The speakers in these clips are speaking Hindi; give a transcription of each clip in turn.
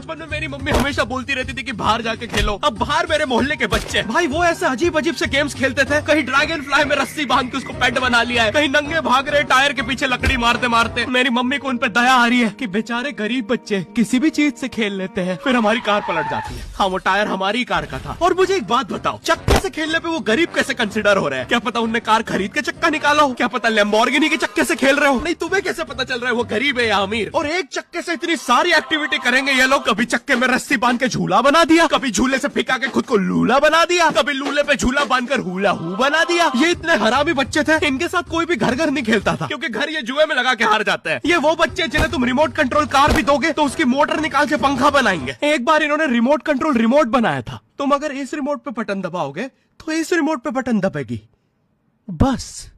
बचपन में मेरी मम्मी हमेशा बोलती रहती थी कि बाहर जाके खेलो। अब बाहर मेरे मोहल्ले के बच्चे भाई वो ऐसे अजीब अजीब से गेम्स खेलते थे। कहीं ड्रैगन फ्लाई में रस्सी बांध के उसको पेट बना लिया है, कहीं नंगे भाग रहे टायर के पीछे लकड़ी मारते मारते। मेरी मम्मी को उन पे दया आ रही है कि बेचारे गरीब बच्चे किसी भी चीज से खेल लेते हैं, फिर हमारी कार पलट जाती है। हाँ वो टायर हमारी कार का था। और मुझे एक बात बताओ, चक्के से खेलने पे वो गरीब कैसे कंसिडर हो रहे हैं? क्या पता उनने कार खरीद के चक्का निकाला हो, क्या पता लैम्बोर्गिनी के चक्के से खेल रहे हो। नहीं तुम्हें कैसे पता चल रहा है वो गरीब है या अमीर? और एक चक्के से इतनी सारी एक्टिविटी करेंगे ये लोग। कभी चक्के में रस्सी बांध के झूला बना दिया, कभी झूले से फिका के खुद को लूला बना दिया, कभी लूले पे झूला बांधकर हुला हू बना दिया। ये इतने हरामी बच्चे थे, इनके साथ कोई भी घर घर नहीं खेलता था क्योंकि घर ये जुए में लगा के हार जाते हैं। ये वो बच्चे जिन्हें तुम रिमोट कंट्रोल कार भी दोगे तो उसकी मोटर निकाल के पंखा बनाएंगे। एक बार इन्होंने रिमोट कंट्रोल रिमोट बनाया था। तुम अगर इस रिमोट पे बटन दबाओगे तो इस रिमोट पे बटन दबेगी, बस।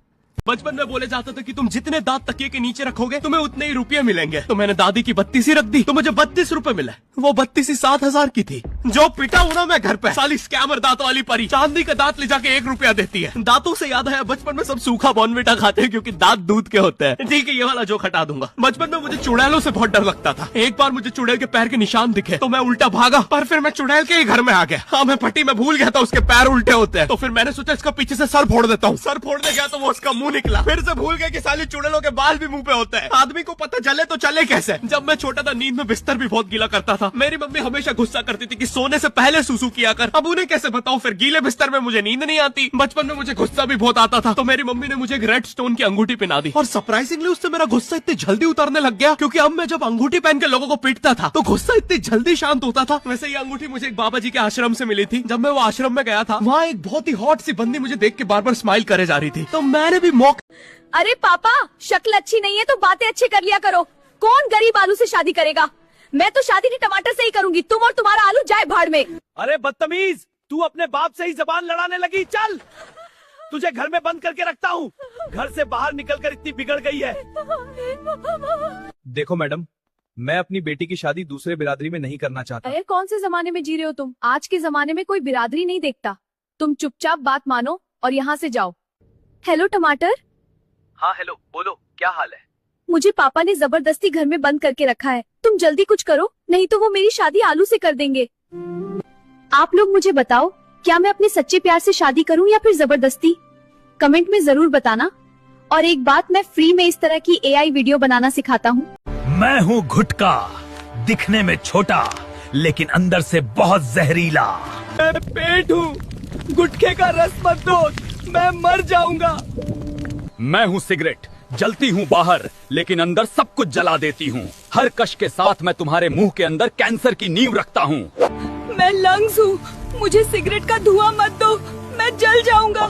बचपन में बोले जाता था कि तुम जितने दांत तकिए के नीचे रखोगे तुम्हें उतने ही रुपये मिलेंगे। तो मैंने दादी की 32 रख दी तो मुझे 32 रुपए मिले। वो 32 7,000 की थी। जो पिटा हूं ना मैं घर पे, साली स्कैमर दांत वाली परी चांदी का दांत ले जाके 1 रुपया देती है। दांतों से याद आया बचपन में सब सूखा बॉर्नविटा खाते हैं क्योंकि दांत दूध के होते हैं। ठीक है ये वाला जोक हटा दूंगा। बचपन में मुझे चुड़ैलों से बहुत डर लगता था। एक बार मुझे चुड़ैल के पैर के निशान दिखे तो मैं उल्टा भागा, पर फिर मैं चुड़ैल के ही घर में आ गया। हाँ मैं पट्टी में भूल गया था उसके पैर उल्टे होते हैं। तो फिर मैंने सोचा इसका पीछे से सर फोड़ देता हूँ। सर फोड़ने गया तो वो उसका मुंह निकला। फिर से भूल गया कि साली चुड़ैलों के बाल भी मुंह पे होते हैं। आदमी को पता चले तो चले कैसे। जब मैं छोटा था नींद में बिस्तर भी बहुत गीला करता था। मेरी मम्मी हमेशा गुस्सा करती थी कि सोने से पहले सुसु किया कर। अब उन्हें कैसे बताऊं, फिर गीले बिस्तर में मुझे नींद नहीं आती। बचपन में मुझे गुस्सा भी बहुत आता था तो मेरी मम्मी ने मुझे एक रेड स्टोन की अंगूठी पहना दी। और सरप्राइजिंगली उससे मेरा गुस्सा इतनी जल्दी उतरने लग गया क्योंकि अब मैं जब अंगूठी पहन के लोगों को पीटता था तो गुस्सा इतनी जल्दी शांत होता था। वैसे ये अंगूठी मुझे एक बाबा जी के आश्रम से मिली थी। जब मैं वो आश्रम में गया था वहाँ एक बहुत ही हॉट सी बंदी मुझे देख के बार बार स्माइल करे जा रही थी। तो मैंने भी अरे पापा शक्ल अच्छी नहीं है तो बातें अच्छी कर लिया करो। कौन गरीब आलू से शादी करेगा? मैं तो शादी नहीं टमाटर से ही करूंगी। तुम और तुम्हारा आलू जाए भाड़ में। अरे बदतमीज, तू अपने बाप से ही जबान लड़ाने लगी। चल तुझे घर में बंद करके रखता हूँ। घर से बाहर निकलकर इतनी बिगड़ गई है। देखो मैडम, मैं अपनी बेटी की शादी दूसरे बिरादरी में नहीं करना चाहता। अरे कौन से जमाने में जी रहे हो तुम? आज के जमाने में कोई बिरादरी नहीं देखता। तुम चुपचाप बात मानो और यहाँ से जाओ। हेलो टमाटर। हाँ हेलो, बोलो क्या हाल है? मुझे पापा ने जबरदस्ती घर में बंद करके रखा है। तुम जल्दी कुछ करो नहीं तो वो मेरी शादी आलू से कर देंगे। आप लोग मुझे बताओ, क्या मैं अपने सच्चे प्यार से शादी करूं या फिर जबरदस्ती? कमेंट में जरूर बताना। और एक बात, मैं फ्री में इस तरह की AI वीडियो बनाना सिखाता हूँ। मैं हूँ गुटका, दिखने में छोटा लेकिन अंदर से बहुत जहरीला। मैं पेट हूँ, गुटखे का रस मत दो, मैं मर जाऊंगा। मैं हूँ सिगरेट, जलती हूँ बाहर लेकिन अंदर सब कुछ जला देती हूँ। हर कश के साथ मैं तुम्हारे मुंह के अंदर कैंसर की नींव रखता हूँ। मैं लंग्स हूँ, मुझे सिगरेट का धुआं मत दो, मैं जल जाऊंगा।